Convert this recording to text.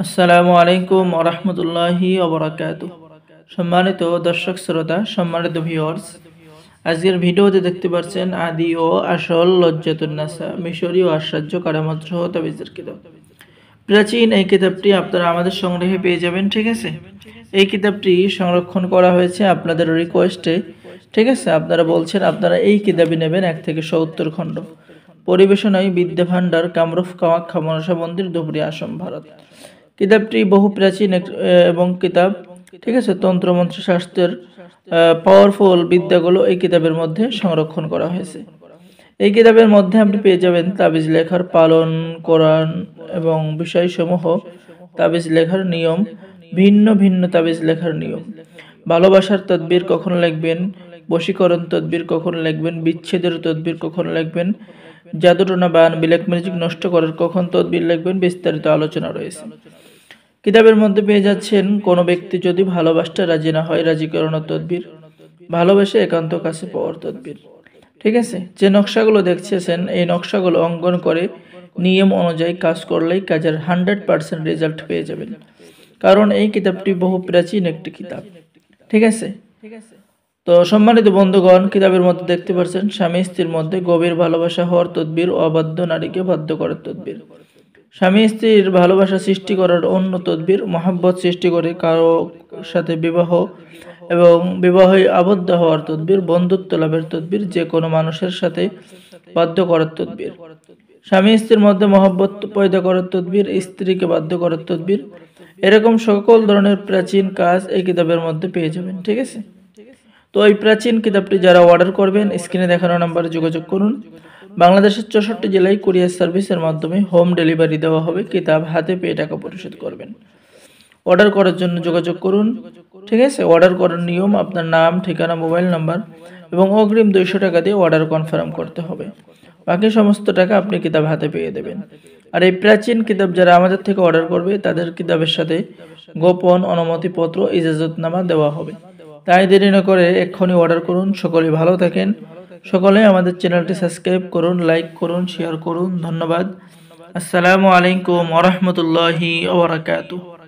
আসসালামু আলাইকুম ওয়া রাহমাতুল্লাহি ওয়া বারাকাতুহু। সম্মানিত দর্শক শ্রোতা, সম্মানিত ভিউয়ার্স, আজকের ভিডিওতে দেখতে পাচ্ছেন আদি ও আসল লজ্জাতুন নাসা মিশরীয় আশ্চর্য কারামত সহ তাবিজের কিতাব। প্রাচীন এই কিতাবটি আপনারা আমাদের সংগ্রহে পেয়ে যাবেন, ঠিক আছে। এই কিতাবটি সংরক্ষণ করা হয়েছে আপনাদের রিকোয়েস্টে, ঠিক আছে। আপনারা বলছেন আপনারা এই কিতাবই নেবেন 1 থেকে 70 খণ্ড। পরিবেশনায় বিদ্যা ভান্ডার, কামরূপ কামাখ্যা মনসা মন্দির, ধুবড়ী, আসাম, ভারত। কিতাবটি বহু প্রাচীন এবং কিতাব, ঠিক আছে। তন্ত্রমন্ত্র শাস্ত্রের পাওয়ারফুল বিদ্যাগুলো এই কিতাবের মধ্যে সংরক্ষণ করা হয়েছে। এই কিতাবের মধ্যে আপনি পেয়ে যাবেন তাবিজ লেখার পালন, কোরআন এবং বিষয়সমূহ, তাবিজ লেখার নিয়ম, ভিন্ন ভিন্ন তাবিজ লেখার নিয়ম, ভালোবাসার তদবির কখন লিখবেন, বশীকরণ তদবির কখন লিখবেন, বিচ্ছেদের তদবির কখন লিখবেন, জাদুটোনা বান ব্ল্যাক ম্যাজিক নষ্ট করার কখন তদবির লিখবেন, বিস্তারিত আলোচনা রয়েছে। কিতাবের মধ্যে পেয়ে যাচ্ছেন কোনো ব্যক্তি যদি ভালোবাসতে রাজি না হয়, রাজি করানোর তদবির, ভালোবেসে একান্ত কাছে পাওয়ার তদবির, ঠিক আছে। যে নকশাগুলো দেখছেন এই নকশাগুলো অঙ্কন করে নিয়ম অনুযায়ী কাজ করলেই কাজের 100% রেজাল্ট পেয়ে যাবেন। কারণ এই কিতাবটি বহু প্রাচীন একটি কিতাব, ঠিক আছে। তো সম্মানিত বন্ধুগণ, কিতাবের মধ্যে দেখতে পাচ্ছেন স্বামী স্ত্রীর মধ্যে গভীর ভালোবাসা হওয়ার তদবির, অবাধ্য নারীকে বাধ্য করার তদবির, স্বামী স্ত্রীর ভালোবাসা সৃষ্টি করার অন্য তদবির, মহাব্বত সৃষ্টি করে কারো সাথে বিবাহ এবং বিবাহে আবদ্ধ হওয়ার তদবির, বন্ধুত্ব লাভের তদবির, যে কোনো মানুষের সাথে বাধ্য করার তদবির, স্বামী স্ত্রীর মধ্যে মহব্বত পয়দা করার তদবির, স্ত্রীকে বাধ্য করার তদবির, এরকম সকল ধরনের প্রাচীন কাজ এই কিতাবের মধ্যে পেয়ে যাবেন, ঠিক আছে। তো এই প্রাচীন কিতাবটি যারা অর্ডার করবেন স্ক্রিনে দেখানো নাম্বারে যোগাযোগ করুন। বাংলাদেশের 64 জেলায় কুরিয়ার সার্ভিসের মাধ্যমে হোম ডেলিভারি দেওয়া হবে। কিতাব হাতে পেয়ে টাকা পরিশোধ করবেন। অর্ডার করার জন্য যোগাযোগ করুন, ঠিক আছে। অর্ডার করার নিয়ম, আপনার নাম, ঠিকানা, মোবাইল নাম্বার এবং অগ্রিম 200 টাকা দিয়ে অর্ডার কনফার্ম করতে হবে। বাকি সমস্ত টাকা আপনি কিতাব হাতে পেয়ে দেবেন। আর এই প্রাচীন কিতাব যারা আমাদের থেকে অর্ডার করবে তাদের কিতাবের সাথে গোপন অনুমতিপত্র, ইজাজতনামা দেওয়া হবে। তাই দেরি না করে এক্ষুনি অর্ডার করুন। সকলে ভালো থাকেন। সকলে আমাদের চ্যানেলটি সাবস্ক্রাইব করুন, লাইক করুন, শেয়ার করুন। ধন্যবাদ। আসসালামু আলাইকুম ওয়া রাহমাতুল্লাহি ওয়া বারাকাতুহু।